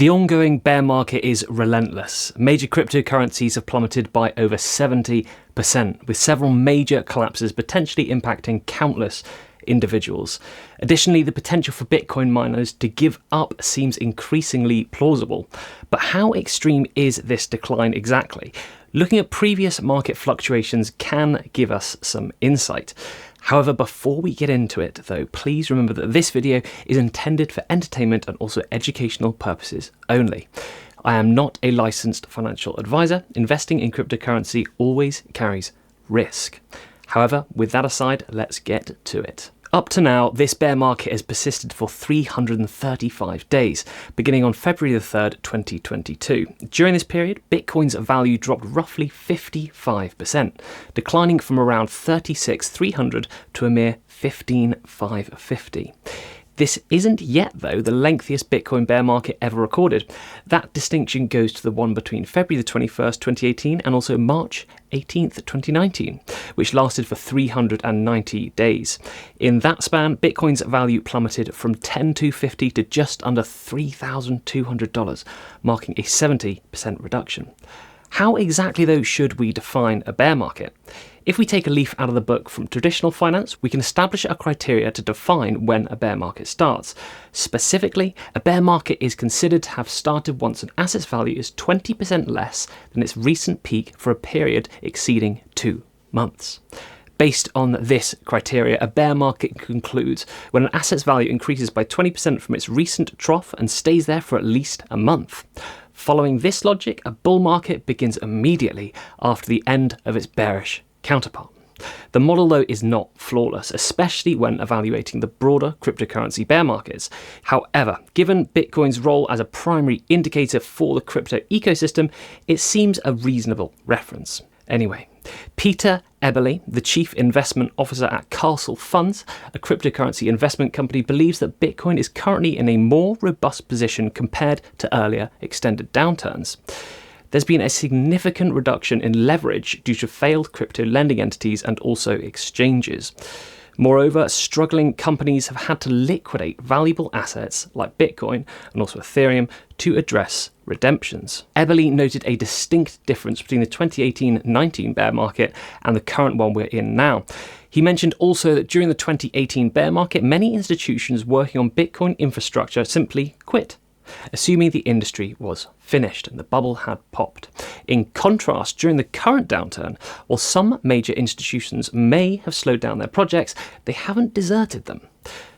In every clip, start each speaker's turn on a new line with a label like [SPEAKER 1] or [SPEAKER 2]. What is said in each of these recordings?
[SPEAKER 1] The ongoing bear market is relentless. Major cryptocurrencies have plummeted by over 70%, with several major collapses potentially impacting countless individuals. Additionally, the potential for Bitcoin miners to give up seems increasingly plausible. But how extreme is this decline exactly? Looking at previous market fluctuations can give us some insight. However, before we get into it, though, please remember that this video is intended for entertainment and also educational purposes only. I am not a licensed financial advisor. Investing in cryptocurrency always carries risk. However, with that aside, let's get to it. Up to now, this bear market has persisted for 335 days, beginning on February the 3rd, 2022. During this period, Bitcoin's value dropped roughly 55%, declining from around 36,300 to a mere 15,550. This isn't yet, though, the lengthiest Bitcoin bear market ever recorded. That distinction goes to the one between February the 21st, 2018 and also March 18th, 2019, which lasted for 390 days. In that span, Bitcoin's value plummeted from $10,250 to just under $3,200, marking a 70% reduction. How exactly, though, should we define a bear market? If we take a leaf out of the book from traditional finance, we can establish a criteria to define when a bear market starts. Specifically, a bear market is considered to have started once an asset's value is 20% less than its recent peak for a period exceeding 2 months. Based on this criteria, a bear market concludes when an asset's value increases by 20% from its recent trough and stays there for at least a month. Following this logic, a bull market begins immediately after the end of its bearish counterpart. The model, though, is not flawless, especially when evaluating the broader cryptocurrency bear markets. However, given Bitcoin's role as a primary indicator for the crypto ecosystem, it seems a reasonable reference. Anyway, Peter Eberle, the chief investment officer at Castle Funds, a cryptocurrency investment company, believes that Bitcoin is currently in a more robust position compared to earlier extended downturns. There's been a significant reduction in leverage due to failed crypto lending entities and also exchanges. Moreover, struggling companies have had to liquidate valuable assets like Bitcoin and also Ethereum to address redemptions. Eberle noted a distinct difference between the 2018-19 bear market and the current one we're in now. He mentioned also that during the 2018 bear market, many institutions working on Bitcoin infrastructure simply quit, assuming the industry was finished and the bubble had popped. In contrast, during the current downturn, while some major institutions may have slowed down their projects, they haven't deserted them.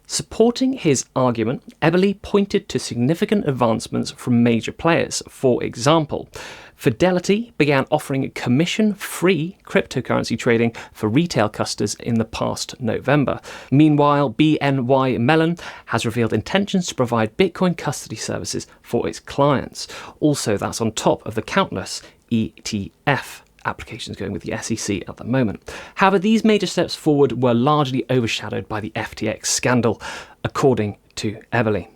[SPEAKER 1] Supporting his argument, Eberle pointed to significant advancements from major players. For example, Fidelity began offering commission-free cryptocurrency trading for retail customers in the past November. Meanwhile, BNY Mellon has revealed intentions to provide Bitcoin custody services for its clients. Also, that's on top of the countless ETF applications going with the SEC at the moment. However, these major steps forward were largely overshadowed by the FTX scandal, according to Eberle.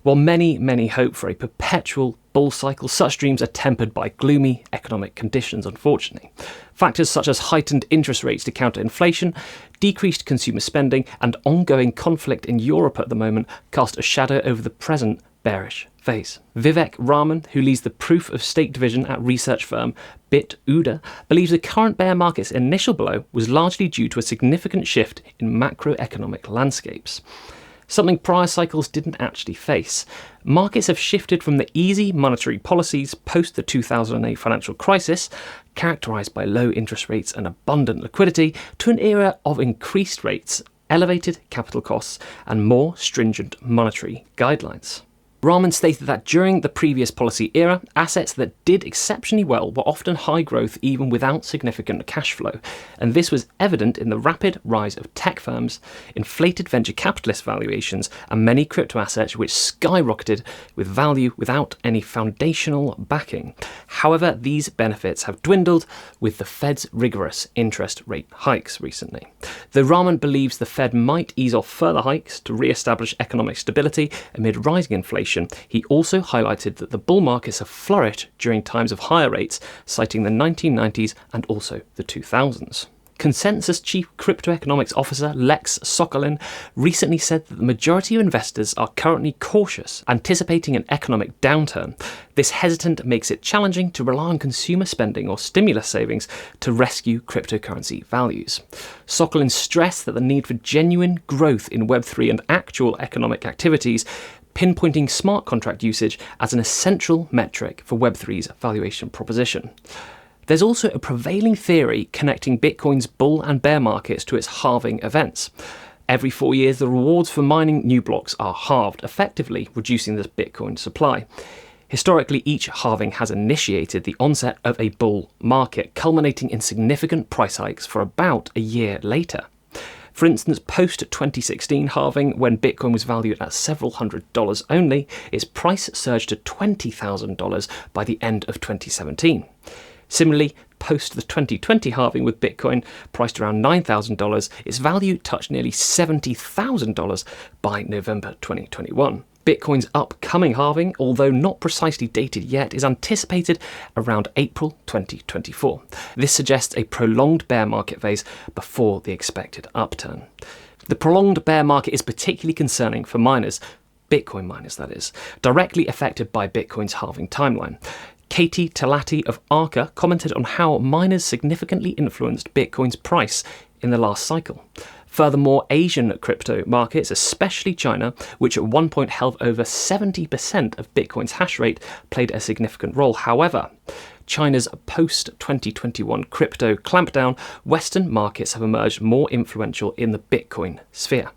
[SPEAKER 1] While many hope for a perpetual bull cycle, such dreams are tempered by gloomy economic conditions, unfortunately. Factors such as heightened interest rates to counter inflation, decreased consumer spending, and ongoing conflict in Europe at the moment cast a shadow over the present bearish phase. Vivek Ramen, who leads the proof of stake division at research firm BitUda, believes the current bear market's initial blow was largely due to a significant shift in macroeconomic landscapes, something prior cycles didn't actually face. Markets have shifted from the easy monetary policies post the 2008 financial crisis, characterised by low interest rates and abundant liquidity, to an era of increased rates, elevated capital costs, and more stringent monetary guidelines. Ramen stated that during the previous policy era, assets that did exceptionally well were often high growth even without significant cash flow, and this was evident in the rapid rise of tech firms, inflated venture capitalist valuations, and many crypto assets which skyrocketed with value without any foundational backing. However, these benefits have dwindled with the Fed's rigorous interest rate hikes recently. Though Ramen believes the Fed might ease off further hikes to re-establish economic stability amid rising inflation, he also highlighted that the bull markets have flourished during times of higher rates, citing the 1990s and also the 2000s. Consensus Chief Crypto Economics Officer Lex Sokolin recently said that the majority of investors are currently cautious, anticipating an economic downturn. This hesitant makes it challenging to rely on consumer spending or stimulus savings to rescue cryptocurrency values. Sokolin stressed that the need for genuine growth in Web3 and actual economic activities, pinpointing smart contract usage as an essential metric for Web3's valuation proposition. There's also a prevailing theory connecting Bitcoin's bull and bear markets to its halving events. Every 4 years, the rewards for mining new blocks are halved, effectively reducing the Bitcoin supply. Historically, each halving has initiated the onset of a bull market, culminating in significant price hikes for about a year later. For instance, post-2016 halving, when Bitcoin was valued at several $100s only, its price surged to $20,000 by the end of 2017. Similarly, post the 2020 halving with Bitcoin priced around $9,000, its value touched nearly $70,000 by November 2021. Bitcoin's upcoming halving, although not precisely dated yet, is anticipated around April 2024. This suggests a prolonged bear market phase before the expected upturn. The prolonged bear market is particularly concerning for miners, Bitcoin miners that is, directly affected by Bitcoin's halving timeline. Katie Talati of Arca commented on how miners significantly influenced Bitcoin's price in the last cycle. Furthermore, Asian crypto markets, especially China, which at one point held over 70% of Bitcoin's hash rate, played a significant role. However, China's post-2021 crypto clampdown, Western markets have emerged more influential in the Bitcoin sphere.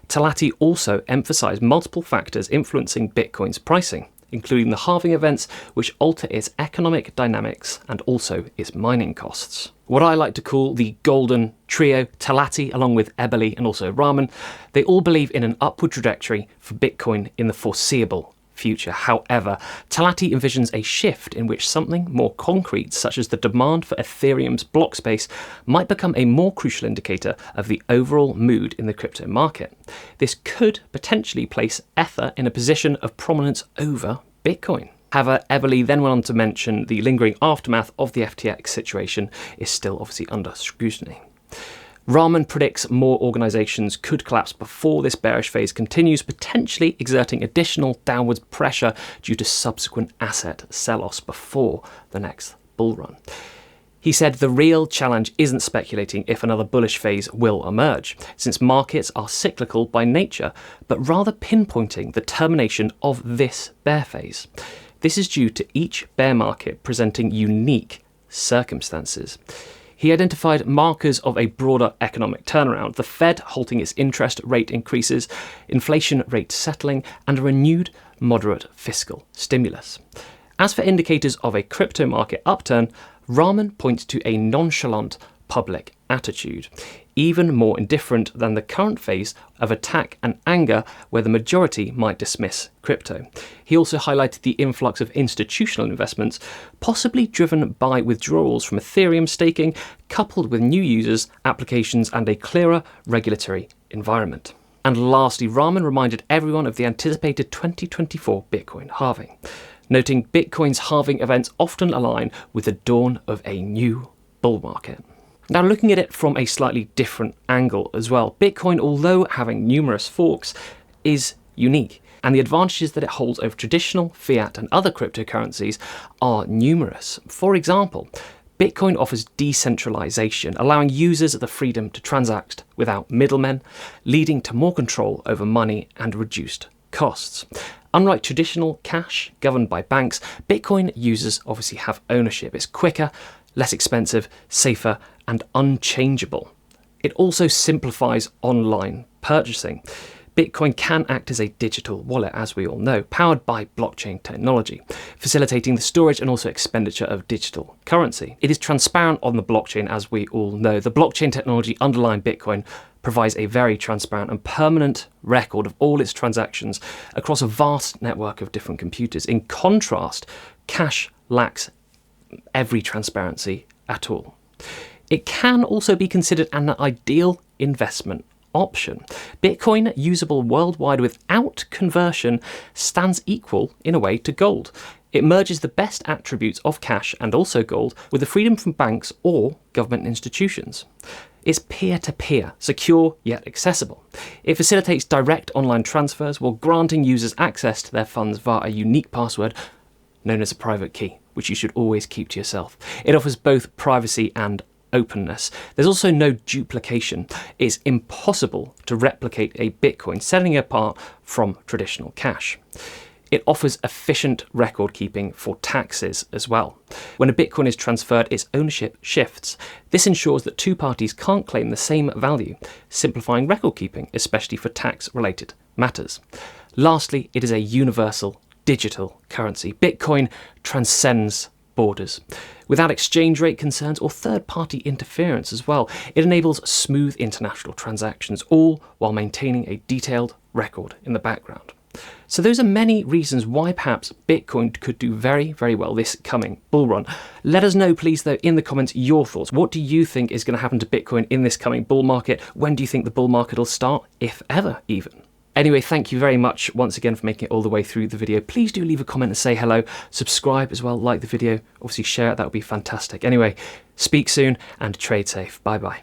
[SPEAKER 1] Talati also emphasised multiple factors influencing Bitcoin's pricing, including the halving events, which alter its economic dynamics and also its mining costs. What I like to call the golden trio, Talati along with Eberle and also Ramen, they all believe in an upward trajectory for Bitcoin in the foreseeable future. However, Talati envisions a shift in which something more concrete, such as the demand for Ethereum's block space, might become a more crucial indicator of the overall mood in the crypto market. This could potentially place Ether in a position of prominence over Bitcoin. However, Eberle then went on to mention the lingering aftermath of the FTX situation is still obviously under scrutiny. Ramen predicts more organisations could collapse before this bearish phase continues, potentially exerting additional downwards pressure due to subsequent asset sell-offs before the next bull run. He said the real challenge isn't speculating if another bullish phase will emerge, since markets are cyclical by nature, but rather pinpointing the termination of this bear phase. This is due to each bear market presenting unique circumstances. He identified markers of a broader economic turnaround, the Fed halting its interest rate increases, inflation rate settling, and a renewed moderate fiscal stimulus. As for indicators of a crypto market upturn, Ramen points to a nonchalant public attitude, even more indifferent than the current phase of attack and anger where the majority might dismiss crypto. He also highlighted the influx of institutional investments, possibly driven by withdrawals from Ethereum staking, coupled with new users, applications, and a clearer regulatory environment. And lastly, Ramen reminded everyone of the anticipated 2024 Bitcoin halving, noting Bitcoin's halving events often align with the dawn of a new bull market. Now, looking at it from a slightly different angle as well, Bitcoin, although having numerous forks, is unique, and the advantages that it holds over traditional fiat and other cryptocurrencies are numerous. For example, Bitcoin offers decentralization, allowing users the freedom to transact without middlemen, leading to more control over money and reduced costs. Unlike traditional cash governed by banks, Bitcoin users obviously have ownership. It's quicker, less expensive, safer, and unchangeable. It also simplifies online purchasing. Bitcoin can act as a digital wallet, as we all know, powered by blockchain technology, facilitating the storage and also expenditure of digital currency. It is transparent on the blockchain, as we all know. The blockchain technology underlying Bitcoin provides a very transparent and permanent record of all its transactions across a vast network of different computers. In contrast, cash lacks every transparency at all. It can also be considered an ideal investment option. Bitcoin, usable worldwide without conversion, stands equal in a way to gold. It merges the best attributes of cash and also gold with the freedom from banks or government institutions. It's peer-to-peer, secure yet accessible. It facilitates direct online transfers while granting users access to their funds via a unique password known as a private key, which you should always keep to yourself. It offers both privacy and openness. There's also no duplication. It's impossible to replicate a Bitcoin, setting it apart from traditional cash. It offers efficient record keeping for taxes as well. When a Bitcoin is transferred, its ownership shifts. This ensures that two parties can't claim the same value, simplifying record keeping, especially for tax-related matters. Lastly, it is a universal digital currency. Bitcoin transcends borders. Without exchange rate concerns or third-party interference as well, it enables smooth international transactions, all while maintaining a detailed record in the background. So those are many reasons why perhaps Bitcoin could do very, very well this coming bull run. Let us know, please, though, in the comments your thoughts. What do you think is going to happen to Bitcoin in this coming bull market? When do you think the bull market will start, if ever, even? Anyway, thank you very much once again for making it all the way through the video. Please do leave a comment and say hello. Subscribe as well, like the video, obviously share it, that would be fantastic. Anyway, speak soon and trade safe. Bye-bye.